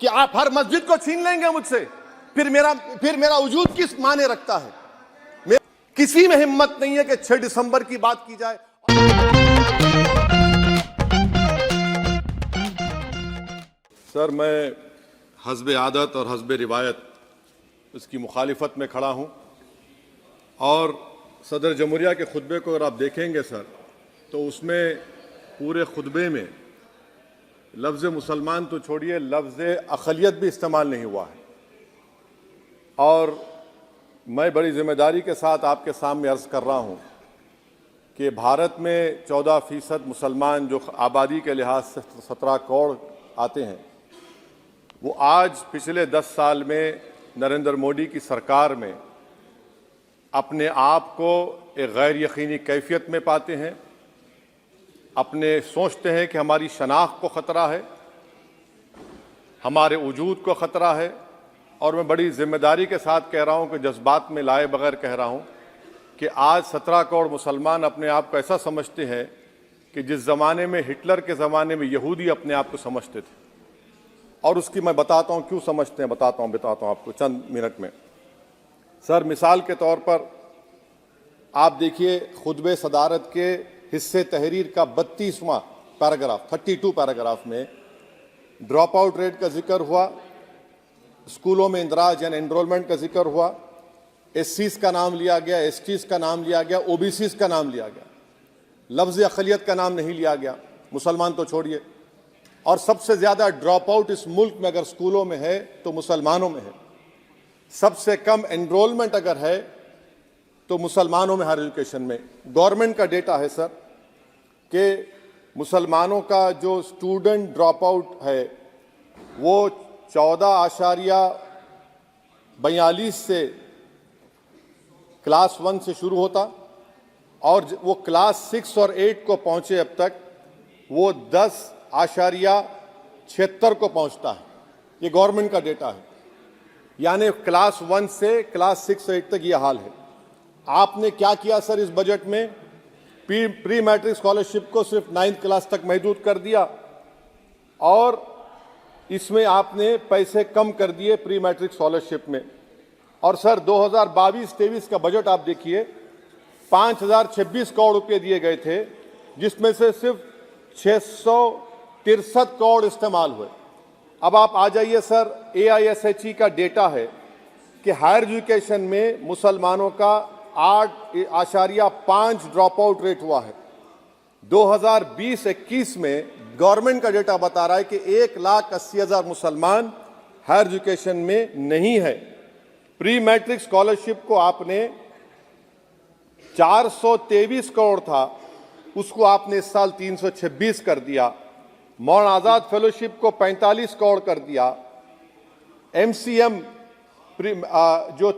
कि आप हर मस्जिद को छीन लेंगे मुझसे, फिर मेरा वजूद किस माने रखता है? किसी में हिम्मत नहीं है कि 6 दिसंबर की बात की जाए। सर, मैं हस्बे आदत और हस्बे रिवायत इसकी मुखालिफत में खड़ा हूं, और सदर जमहूरिया के खुतबे को अगर आप देखेंगे सर, तो उसमें पूरे खुतबे में लफ्ज़ मुसलमान तो छोड़िए, लफ्ज़ अक़लियत भी इस्तेमाल नहीं हुआ है। और मैं बड़ी ज़िम्मेदारी के साथ आपके सामने अर्ज़ कर रहा हूँ कि भारत में 14% मुसलमान जो आबादी के लिहाज से 17 करोड़ आते हैं, वो आज पिछले 10 साल में नरेंद्र मोदी की सरकार में अपने आप को एक गैर यकीनी कैफियत में पाते हैं, अपने सोचते हैं कि हमारी शनाख्त को ख़तरा है, हमारे वजूद को ख़तरा है। और मैं बड़ी ज़िम्मेदारी के साथ कह रहा हूँ कि जज्बात में लाए बगैर कह रहा हूँ कि आज 17 करोड़ मुसलमान अपने आप को ऐसा समझते हैं कि जिस ज़माने में हिटलर के ज़माने में यहूदी अपने आप को समझते थे। और उसकी मैं बताता हूँ क्यों समझते हैं, बताता हूँ आपको चंद मिनट में। सर, मिसाल के तौर पर आप देखिए, खुतबे सदारत के हिस्से तहरीर का 32वां पैराग्राफ, 32 पैराग्राफ में ड्रॉप आउट रेट का जिक्र हुआ, स्कूलों में इंदराज यानी एनरोलमेंट का जिक्र हुआ, एससीज का नाम लिया गया, एसटीज का नाम लिया गया, ओबीसीज का नाम लिया गया, लफ्ज़ अक़लियत का नाम नहीं लिया गया, मुसलमान तो छोड़िए। और सबसे ज़्यादा ड्रॉप आउट इस मुल्क में अगर स्कूलों में है तो मुसलमानों में है। सबसे कम एनरोलमेंट अगर है तो मुसलमानों में, हायर एजुकेशन में। गवर्नमेंट का डेटा है सर कि मुसलमानों का जो स्टूडेंट ड्रॉप आउट है वो 14.42 से क्लास 1 से शुरू होता, और वो क्लास 6 और 8 को पहुंचे अब तक वो 10.76 को पहुंचता है। ये गवर्नमेंट का डेटा है, यानी क्लास 1 से क्लास 6 8 तक ये हाल है। आपने क्या किया सर इस बजट में? प्री मैट्रिक स्कॉलरशिप को सिर्फ 9th क्लास तक महदूद कर दिया, और इसमें आपने पैसे कम कर दिए प्री मैट्रिक स्कॉलरशिप में। और सर 2022-23 का बजट आप देखिए, 5026 करोड़ रुपए दिए गए थे, जिसमें से सिर्फ 663 करोड़ इस्तेमाल हुए। अब आप आ जाइए सर, AISHE का डेटा है कि हायर एजुकेशन में मुसलमानों का 8.5 ड्रॉप आउट रेट हुआ है। 2020-21 में गवर्नमेंट का डेटा बता रहा है कि 1,80,000 मुसलमान हायर एजुकेशन में नहीं है। प्री मैट्रिक स्कॉलरशिप को आपने 423 करोड़ था, उसको आपने इस साल 326 कर दिया। मौलाना आज़ाद फेलोशिप को 45 करोड़ कर दिया। MCM जो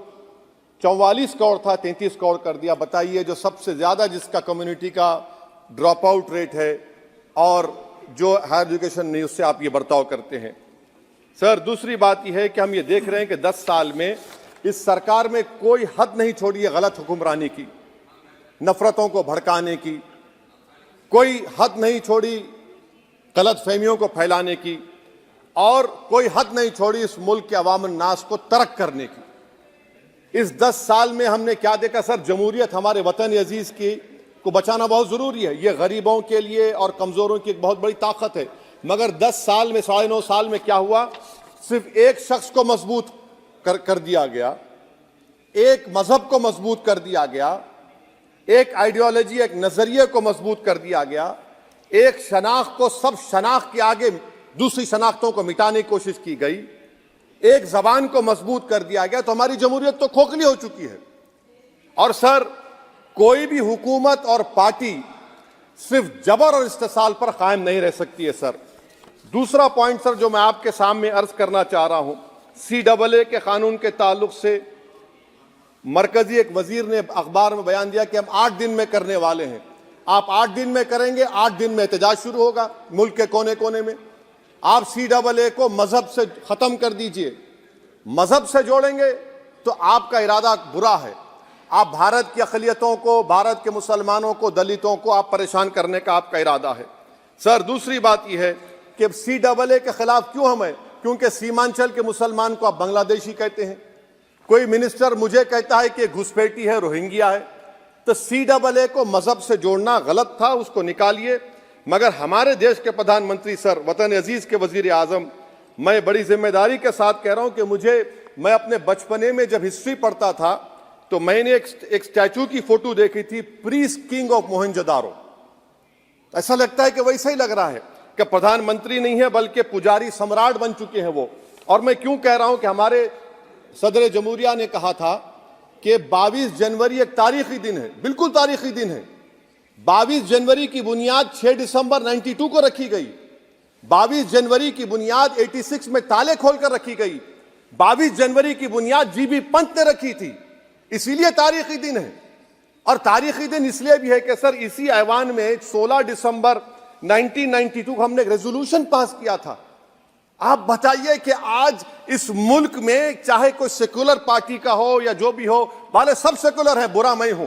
44 करोड़ था 33 करोड़ कर दिया। बताइए, जो सबसे ज़्यादा जिसका कम्युनिटी का ड्रॉप आउट रेट है और जो हायर एजुकेशन नहीं, उससे आप ये बर्ताव करते हैं। सर, दूसरी बात यह है कि हम ये देख रहे हैं कि 10 साल में इस सरकार में कोई हद नहीं छोड़ी है गलत हुक्मरानी की, नफरतों को भड़काने की, कोई हद नहीं छोड़ी गलत फहमियों को फैलाने की, और कोई हद नहीं छोड़ी इस मुल्क के अवाम नास को तर्क करने की। इस 10 साल में हमने क्या देखा सर? जमहूरियत हमारे वतन अजीज की को बचाना बहुत ज़रूरी है, ये गरीबों के लिए और कमज़ोरों की एक बहुत बड़ी ताकत है। मगर 10 साल में, 9.5 साल में क्या हुआ? सिर्फ एक शख्स को मजबूत कर दिया गया, एक मजहब को मजबूत कर दिया गया, एक आइडियोलॉजी, एक नज़रिए को मजबूत कर दिया गया, एक शनाख्त को, सब शनाख्त के आगे दूसरी शनाख्तों को मिटाने की कोशिश की गई, एक ज़बान को मजबूत कर दिया गया, तो हमारी जमहूरियत तो खोखली हो चुकी है। और सर, कोई भी हुकूमत और पार्टी सिर्फ जबर और इस्तेसाल पर कायम नहीं रह सकती है सर। दूसरा पॉइंट सर जो मैं आपके सामने अर्ज करना चाह रहा हूं, CAA के कानून के ताल्लुक से मरकजी एक वजीर ने अखबार में बयान दिया कि हम 8 दिन में करने वाले हैं। आप 8 दिन में करेंगे, 8 दिन में एहतजाज शुरू होगा मुल्क के कोने कोने में। आप CAA को मजहब से खत्म कर दीजिए, मजहब से जोड़ेंगे तो आपका इरादा बुरा है। आप भारत की अक़लियतों को, भारत के मुसलमानों को, दलितों को आप परेशान करने का आपका इरादा है। सर, दूसरी बात यह है कि CAA के खिलाफ क्यों हमें क्योंकि सीमांचल के मुसलमान को आप बांग्लादेशी कहते हैं। कोई मिनिस्टर मुझे कहता है कि घुसपैठी है, रोहिंग्या है। तो CAA को मजहब से जोड़ना गलत था, उसको निकालिए। मगर हमारे देश के प्रधानमंत्री सर, वतन अजीज के वजीर आजम, मैं बड़ी जिम्मेदारी के साथ कह रहा हूं कि मैं अपने बचपने में जब हिस्ट्री पढ़ता था तो मैंने एक स्टैचू की फोटो देखी थी, प्रीस्ट किंग ऑफ मोहनजोदारो। ऐसा लगता है कि वैसा ही लग रहा है कि प्रधानमंत्री नहीं है बल्कि पुजारी सम्राट बन चुके हैं वो। और मैं क्यों कह रहा हूं कि हमारे सदर जमहूरिया ने कहा था कि 22 जनवरी एक तारीखी दिन है, बिल्कुल तारीखी दिन है। 22 जनवरी की बुनियाद 6 दिसंबर 92 को रखी गई। 22 जनवरी की बुनियाद 86 में ताले खोलकर रखी गई। 22 जनवरी की बुनियाद GB पंत ने रखी थी, इसीलिए तारीखी दिन है। और तारीखी दिन इसलिए भी है कि सर इसी ऐवान में 16 दिसंबर 1992 को हमने एक रेजोल्यूशन पास किया था। आप बताइए कि आज इस मुल्क में चाहे कोई सेकुलर पार्टी का हो या जो भी हो, वाले सब सेकुलर है, बुरा मैं हूं,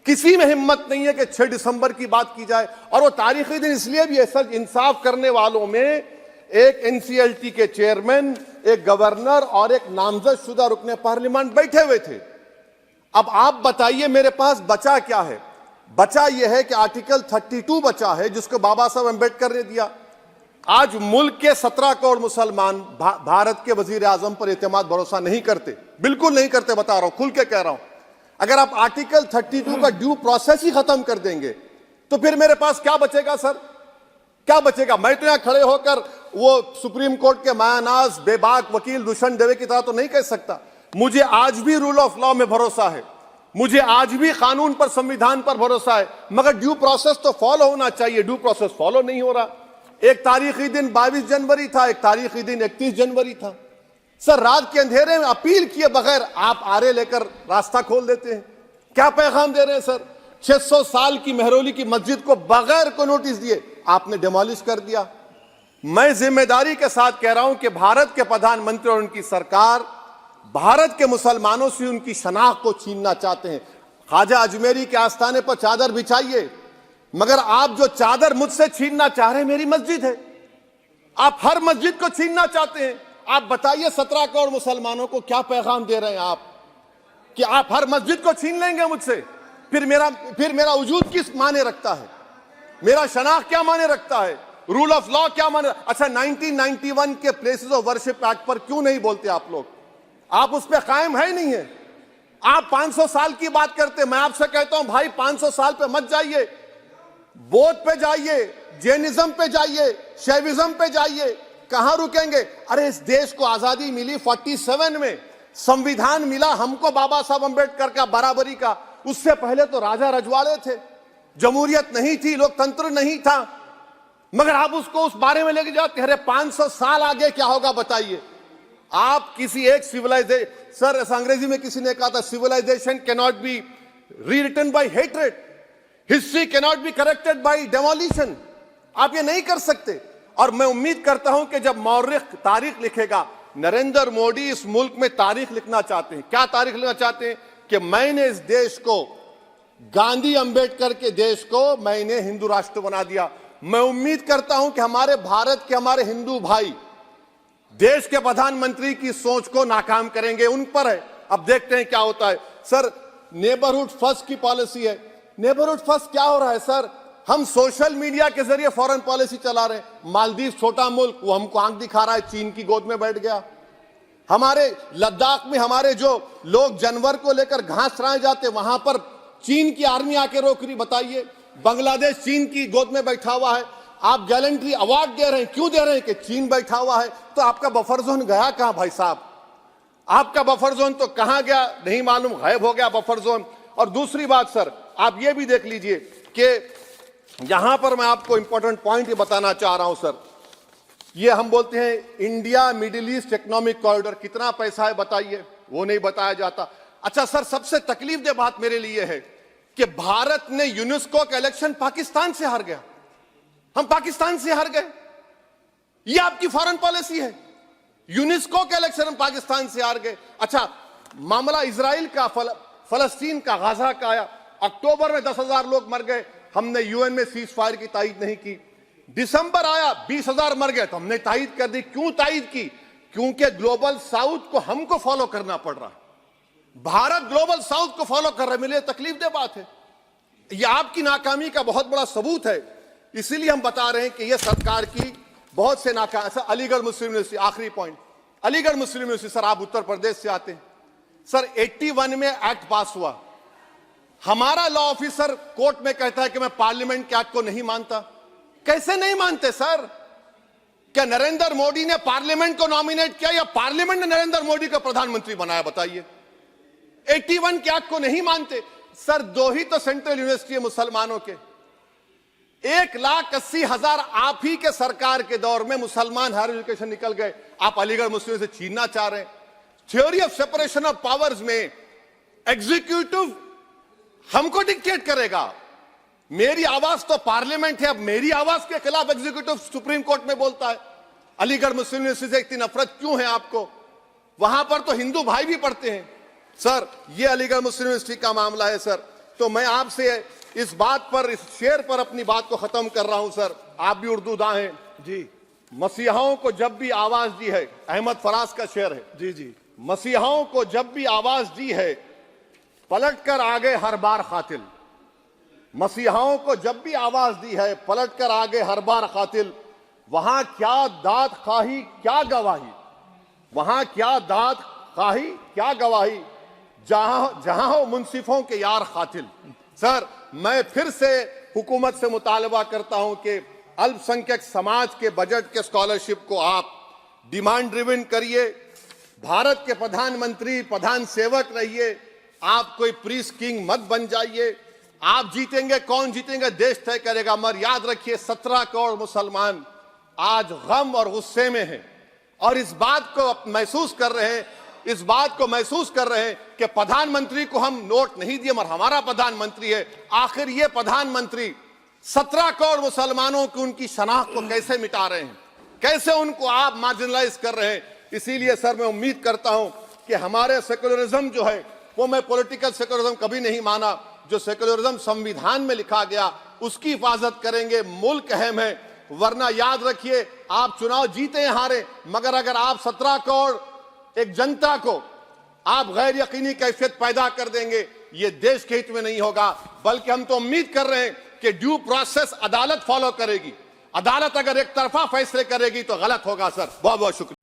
किसी में हिम्मत नहीं है कि 6 दिसंबर की बात की जाए। और वो तारीखी दिन इसलिए भी है सर, इंसाफ करने वालों में एक NCLT के चेयरमैन, एक गवर्नर और एक नामजद शुदा रुकने पार्लियामेंट बैठे हुए थे। अब आप बताइए मेरे पास बचा क्या है? बचा यह है कि आर्टिकल 32 बचा है जिसको बाबा साहब अम्बेडकर ने दिया। आज मुल्क के 17 करोड़ मुसलमान भारत के वजीर आजम पर एतमाद भरोसा नहीं करते, बिल्कुल नहीं करते, बता रहा हूं, खुल के कह रहा हूं। अगर आप आर्टिकल 32 का ड्यू प्रोसेस ही खत्म कर देंगे तो फिर मेरे पास क्या बचेगा सर? क्या बचेगा? मैं तो यहां खड़े होकर वो सुप्रीम कोर्ट के मायानाज बेबाक वकील दुष्यंत दवे की तरह तो नहीं कह सकता। मुझे आज भी रूल ऑफ लॉ में भरोसा है, मुझे आज भी कानून पर, संविधान पर भरोसा है, मगर ड्यू प्रोसेस तो फॉलो होना चाहिए। ड्यू प्रोसेस फॉलो नहीं हो रहा। एक तारीखी दिन 22 जनवरी था, एक तारीखी दिन 31 जनवरी था। सर रात के अंधेरे में अपील किए बगैर आप आरे लेकर रास्ता खोल देते हैं। क्या पैगाम दे रहे हैं सर? 600 साल की मेहरौली की मस्जिद को बगैर को नोटिस दिए आपने डिमोलिश कर दिया। मैं जिम्मेदारी के साथ कह रहा हूं कि भारत के प्रधानमंत्री और उनकी सरकार भारत के मुसलमानों से उनकी शनाख्त को छीनना चाहते हैं। ख्वाजा अजमेरी के आस्थाने पर चादर बिछाइए, मगर आप जो चादर मुझसे छीनना चाह रहे हैं, मेरी मस्जिद है, आप हर मस्जिद को छीनना चाहते हैं। आप बताइए 17 करोड़ मुसलमानों को क्या पैगाम दे रहे हैं आप कि आप हर मस्जिद को छीन लेंगे मुझसे? फिर मेरा वजूद किस माने रखता है? मेरा शनाख्त क्या माने रखता है? रूल ऑफ लॉ क्या माने? अच्छा, 1991 के प्लेसेस ऑफ वर्शिप एक्ट पर क्यों नहीं बोलते आप लोग? आप उस पर कायम है नहीं है। आप 500 साल की बात करते, मैं आपसे कहता हूं भाई 500 साल पे मत जाइए, बौद्ध पे जाइए, जैनिज्म पे जाइए, शैविज्म पे जाइए, कहां रुकेंगे? अरे इस देश को आजादी मिली 47 में, संविधान मिला हमको बाबा साहब अम्बेडकर का बराबरी का। उससे पहले तो राजा रजवाड़े थे, जमहूरियत नहीं थी, लोकतंत्र नहीं था, मगर आप उसको उस बारे में लेके जाते। अरे 500 साल आगे क्या होगा बताइए? आप किसी एक सिविलाइजेशन, सर अंग्रेजी में किसी ने कहा था, civilisation can not be rewritten by hatred, history can not be corrected by demolition. आप ये नहीं कर सकते। और मैं उम्मीद करता हूं कि जब मौर्रिख तारीख लिखेगा, नरेंद्र मोदी इस मुल्क में तारीख लिखना चाहते हैं। क्या तारीख लिखना चाहते हैं? कि मैंने इस देश को, गांधी अंबेडकर के देश को मैंने हिंदू राष्ट्र बना दिया। मैं उम्मीद करता हूं कि हमारे भारत के हमारे हिंदू भाई देश के प्रधानमंत्री की सोच को नाकाम करेंगे। उन पर है, अब देखते हैं क्या होता है। सर नेबरहुड फर्स्ट की पॉलिसी है। नेबरहुड फर्स्ट क्या हो रहा है सर? हम सोशल मीडिया के जरिए फॉरेन पॉलिसी चला रहे हैं। मालदीव छोटा मुल्क, वो हमको आंख दिखा रहा है, चीन की गोद में बैठ गया। हमारे लद्दाख में हमारे जो लोग जानवर को लेकर घास चराए जाते, वहां पर चीन की आर्मी आके रोक रही। बताइए, बांग्लादेश चीन की गोद में बैठा हुआ है। आप गैलेंट्री अवार्ड दे रहे हैं, क्यों दे रहे हैं? कि चीन बैठा हुआ है। तो आपका बफर जोन गया कहां भाई साहब? आपका बफर जोन तो कहां गया नहीं मालूम, गायब हो गया बफर जोन। और दूसरी बात सर, आप ये भी देख लीजिए कि यहां पर मैं आपको इंपॉर्टेंट पॉइंट ये बताना चाह रहा हूं सर। ये हम बोलते हैं India middle east economic corridor, कितना पैसा है बताइए? वो नहीं बताया जाता। अच्छा सर, सबसे तकलीफ दे बात मेरे लिए है कि भारत ने यूनेस्को का इलेक्शन पाकिस्तान से हार गया। हम पाकिस्तान से हार गए, ये आपकी फॉरेन पॉलिसी है। यूनेस्को के इलेक्शन हम पाकिस्तान से हार गए। अच्छा, मामला इजराइल का, फलस्तीन का, गाजा का आया। अक्टूबर में 10,000 लोग मर गए, हमने यूएन में सीज फायर की तायीद नहीं की। दिसंबर आया 20,000 मर गए तो हमने तायद कर दी। क्यों तायद की? क्योंकि ग्लोबल साउथ को हमको फॉलो करना पड़ रहा है। भारत ग्लोबल साउथ को फॉलो कर रहा है। मेरे लिए तकलीफदेह बात है। यह आपकी नाकामी का बहुत बड़ा सबूत है। इसीलिए हम बता रहे हैं कि यह सरकार की बहुत से नाकाम। सर, अलीगढ़ मुस्लिम यूनिवर्सिटी, आखिरी पॉइंट, अलीगढ़ मुस्लिम यूनिवर्सिटी। सर, आप उत्तर प्रदेश से आते हैं। सर, 81 में एक्ट पास हुआ। हमारा लॉ ऑफिसर कोर्ट में कहता है कि मैं पार्लियामेंट के एक्ट को नहीं मानता। कैसे नहीं मानते सर? क्या नरेंद्र मोदी ने पार्लियामेंट को नॉमिनेट किया या पार्लियामेंट ने नरेंद्र मोदी को प्रधानमंत्री बनाया? बताइए। 81 के एक्ट को नहीं मानते। सर, 2 ही तो सेंट्रल यूनिवर्सिटी है मुसलमानों के। 1,80,000 आप ही के सरकार के दौर में मुसलमान हायर एजुकेशन निकल गए। आप अलीगढ़ मुस्लिम से छीनना चाह रहे हैं। Theory of separation of powers में एग्जीक्यूटिव हमको डिक्टेट करेगा। मेरी आवाज तो पार्लियामेंट है, अब मेरी आवाज के खिलाफ एग्जीक्यूटिव सुप्रीम कोर्ट में बोलता है। अलीगढ़ मुस्लिम यूनिवर्सिटी से इतनी नफरत क्यों है आपको? वहां पर तो हिंदू भाई भी पढ़ते हैं। सर, ये अलीगढ़ मुस्लिम यूनिवर्सिटी का मामला है सर। तो मैं आपसे इस बात पर, इस शेर पर अपनी बात को खत्म कर रहा हूं। सर, आप भी उर्दू दां हैं जी। मसीहाओं को जब भी आवाज दी है, अहमद फराज का शेर है जी जी, मसीहाओं को जब भी आवाज दी है पलट कर आ गए हर बार कातिल। मसीहाओं को जब भी आवाज दी है पलट कर आ गए हर बार कातिल। वहां क्या दाद खाही क्या गवाही, वहां क्या दाद खाही क्या गवाही, जहां हो मुंसिफों के यार कातिल। सर, मैं फिर से हुकूमत से मुतालबा करता हूं कि अल्पसंख्यक समाज के बजट के स्कॉलरशिप को आप डिमांड ड्रिवन करिए। भारत के प्रधानमंत्री प्रधान सेवक रहिए। आप कोई प्रीस किंग मत बन जाइए। आप जीतेंगे, कौन जीतेंगे देश तय करेगा। मगर याद रखिए, 17 करोड़ मुसलमान आज गम और गुस्से में हैं और इस बात को महसूस कर रहे हैं, इस बात को महसूस कर रहे हैं कि प्रधानमंत्री को हम नोट नहीं दिए मगर हमारा प्रधानमंत्री है। आखिर ये प्रधानमंत्री 17 करोड़ मुसलमानों की उनकी शनाख्त को कैसे मिटा रहे हैं, कैसे उनको आप मार्जिनलाइज कर रहे हैं। इसीलिए सर, मैं उम्मीद करता हूं कि हमारे सेकुलरिज्म जो है वो, मैं पॉलिटिकल सेकुलरिज्म कभी नहीं माना, जो सेकुलरिज्म संविधान में लिखा गया उसकी हिफाजत करेंगे। मुल्क अहम है। वरना याद रखिए, आप चुनाव जीते हैं हारे, मगर अगर आप 17 करोड़ एक जनता को आप गैर यकीनी कैफियत पैदा कर देंगे, ये देश के हित में नहीं होगा। बल्कि हम तो उम्मीद कर रहे हैं कि ड्यू प्रोसेस अदालत फॉलो करेगी। अदालत अगर एक तरफा फैसले करेगी तो गलत होगा। सर, बहुत बहुत शुक्रिया।